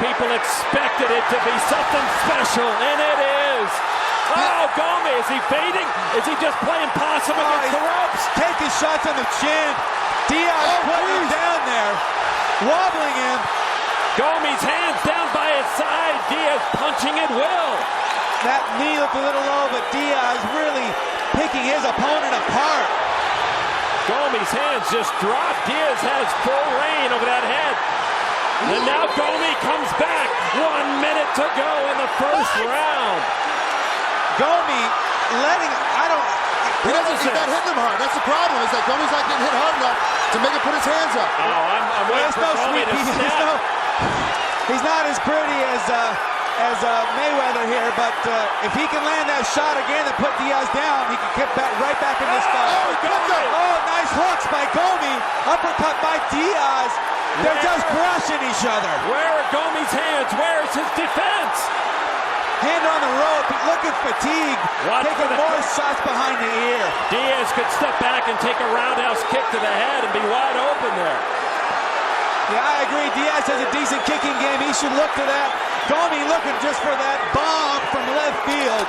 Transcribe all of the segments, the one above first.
people expected it to be something special, and it is. Oh, Gomi, is he fading? Is he just playing possum against the ropes? Taking shots on the chin. Diaz putting him down there, wobbling him. Gomi's hands down by his side. Diaz punching at will. That knee looked a little low, but Diaz really picking his opponent apart. Gomi's hands just dropped. Diaz has full reign over that head. And now Gomi comes back. 1 minute to go in the first round. Gomi letting, he's not hitting him hard. That's the problem, is that Gomi's not getting hit hard enough to make him put his hands up. Oh, I'm waiting for Gomi to snap. He's not as pretty as Mayweather here, but if he can land that shot again and put Diaz down, he can get right back in this fight. Oh, nice hooks by Gomi. Uppercut by Diaz. They're just brushing each other. Where are Gomi's hands? Where is his defense? Hand on the rope, looking fatigued, taking more shots behind the ear. Diaz could step back and take a roundhouse kick to the head and be wide open there. Yeah, I agree. Diaz has a decent kicking game. He should look to that. Gomi looking just for that bomb from left field.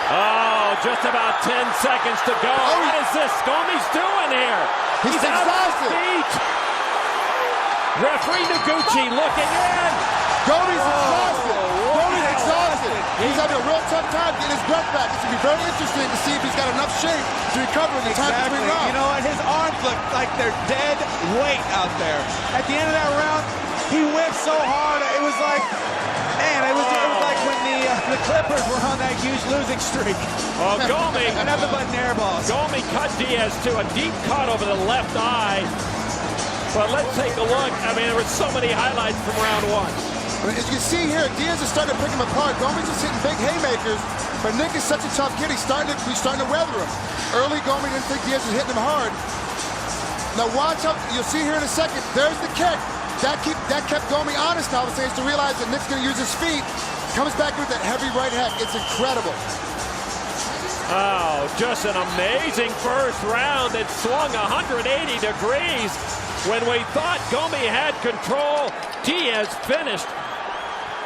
Oh, just about 10 seconds to go. What is this Gomi's doing here? He's exhausted. Referee Noguchi looking in. Gomi's exhausted. Gomi's exhausted. He's having a real tough time getting his breath back. It's going to be very interesting to see if he's got enough shape to recover in the time between rounds. You know what? His arms look like they're dead weight out there. At the end of that round, he whipped so hard. It was like, man, it was like when the Clippers were on that huge losing streak. Oh, Gomi. Nothing but air balls. Gomi cut Diaz to a deep cut over the left eye. But let's take a look. I mean, there were so many highlights from round one. As you can see here, Diaz is starting to pick him apart. Gomi's just hitting big haymakers, but Nick is such a tough kid. He's starting to weather him. Early, Gomi didn't think Diaz was hitting him hard. Now watch out. You'll see here in a second. There's the kick. That kept Gomi honest now, to realize that Nick's going to use his feet. Comes back with that heavy right hand. It's incredible. Oh, just an amazing first round. It swung 180 degrees. When we thought Gomi had control, Diaz finished,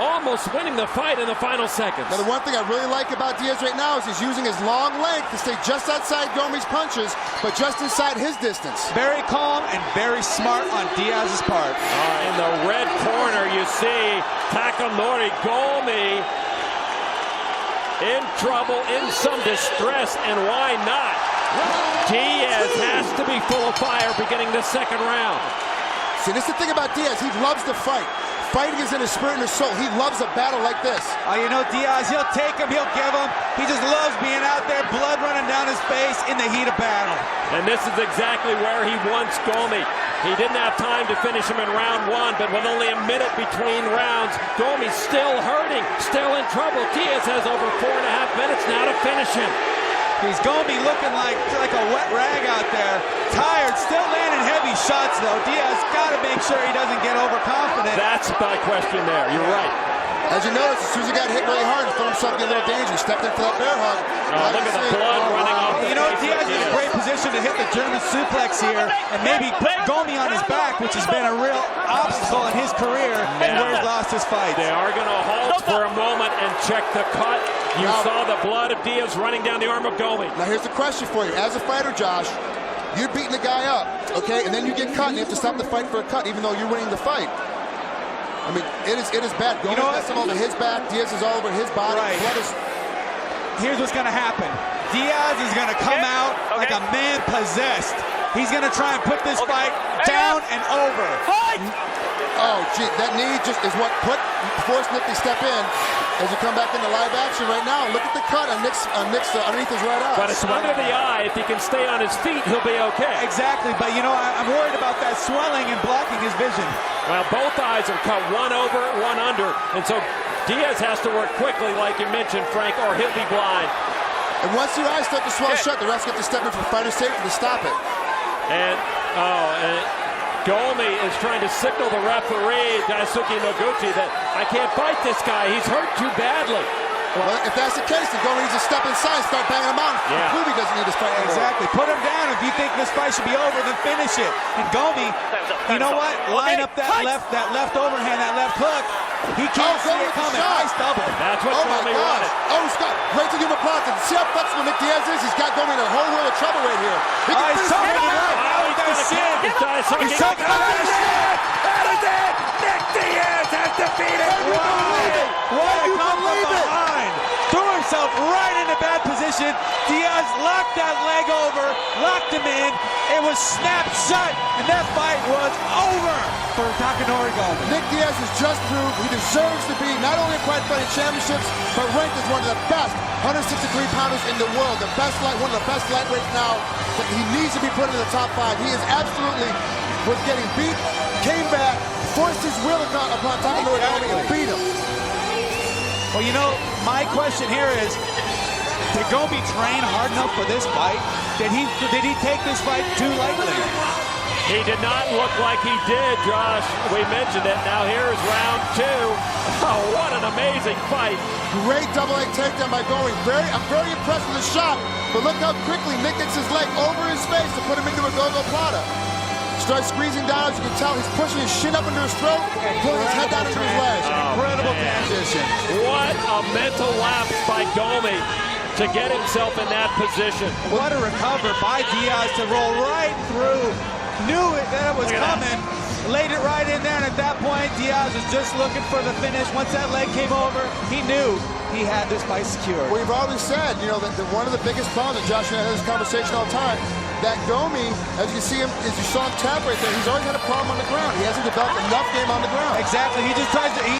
almost winning the fight in the final seconds. Now, the one thing I really like about Diaz right now is he's using his long length to stay just outside Gomi's punches, but just inside his distance. Very calm and very smart on Diaz's part. In the red corner, you see Takanori Gomi in trouble, in some distress, and why not? Diaz has to be full of fire beginning the second round. See, this is the thing about Diaz. He loves to fight. Fighting is in his spirit and his soul. He loves a battle like this. You know, Diaz, he'll take him, he'll give him. He just loves being out there, blood running down his face in the heat of battle. And this is exactly where he wants Gomi. He didn't have time to finish him in round one, but with only a minute between rounds, Gomi's still hurting, still in trouble. Diaz has over 4.5 minutes now to finish him. He's Gomi looking like a wet rag out there. Tired, still landing heavy shots though. Diaz got to make sure he doesn't get overconfident. That's my question there. You're right. As you notice, as soon as he got hit really hard, he found himself getting a little dangerous. Stepped in for that bear hug. Look at the blood running off. You know, Diaz is in a great position to hit the German suplex here and maybe put Gomi on his back, which has been a real obstacle in his career and where he's lost his fight. They are going to halt for a moment and check the cut. You saw the blood of Diaz running down the arm of Gomi. Now here's the question for you. As a fighter, Josh, you're beating the guy up, okay? And then you get cut and you have to stop the fight for a cut even though you're winning the fight. I mean, it is bad. Gomi's got some over his back. Diaz is all over his body. Right. Blood is... Here's what's going to happen. Diaz is going to come out like a man possessed. He's going to try and put this fight down and over. Oh, gee, that knee just is what forced Nick to step in. As you come back into live action right now, look at the cut on Nick's underneath his right eye. But it's under the eye. If he can stay on his feet, he'll be okay. Exactly, but you know, I'm worried about that swelling and blocking his vision. Well, both eyes are cut, one over, one under, and so Diaz has to work quickly, like you mentioned, Frank, or he'll be blind. And once your eyes start to swell shut, the refs get to step in for fighter safety to stop it. And Gomi is trying to signal the referee, Daisuke Noguchi, that I can't fight this guy. He's hurt too badly. Well, if that's the case, then Gomi needs to step inside and start banging him out. Yeah. Clearly doesn't need to fight anymore. Exactly. Put him down. If you think this fight should be over, then finish it. And Gomi, you know what? Line up that left overhand, that left hook. He can't see it coming. Nice double. That's what Gomi wanted. Oh, he's got right to gogoplatafinish. See how flexible Nick Diaz is? He's got Gomi in a whole world of trouble right here. He can He's talking it out. Now he's going to kick. He's talking it out. That is it. Nick Diaz has defeated. What a come from behind. Threw himself right into bad position. Diaz locked that leg over, locked him in. It was snapped shut, and that fight was over for Takanori Gomi. Nick Diaz has just proved he deserves to be not only in Pride Fighting Championships, but ranked as one of the best 163-pounders in the world. One of the best lightweights now. He needs to be put in the top 5. He is absolutely was getting beat, came back, forced his will upon Takanori Gomi and beat him. Well, you know, my question here is, did Gomi train hard enough for this fight? Did he take this fight too lightly? He did not look like he did, Josh. We mentioned it. Now here's round 2. Oh, what an amazing fight. Great double leg takedown by Gomi. I'm very impressed with the shot, but look how quickly Nick gets his leg over his face to put him into a gogoplata. Starts squeezing down, as you can tell, he's pushing his shin up into his throat and pulling his head down into his legs. Incredible transition. What a mental lapse by Gomi to get himself in that position. What a recover by Diaz to roll right through. Knew that it was coming. Laid it right in there, and at that point, Diaz was just looking for the finish. Once that leg came over, he knew he had this fight secured. We've always said, you know, that one of the biggest problems, and Josh and I have this conversation all the time, that Gomi, as you see him, as you saw him tap right there, he's always had a problem on the ground. He hasn't developed enough game on the ground. Exactly. He just tries to.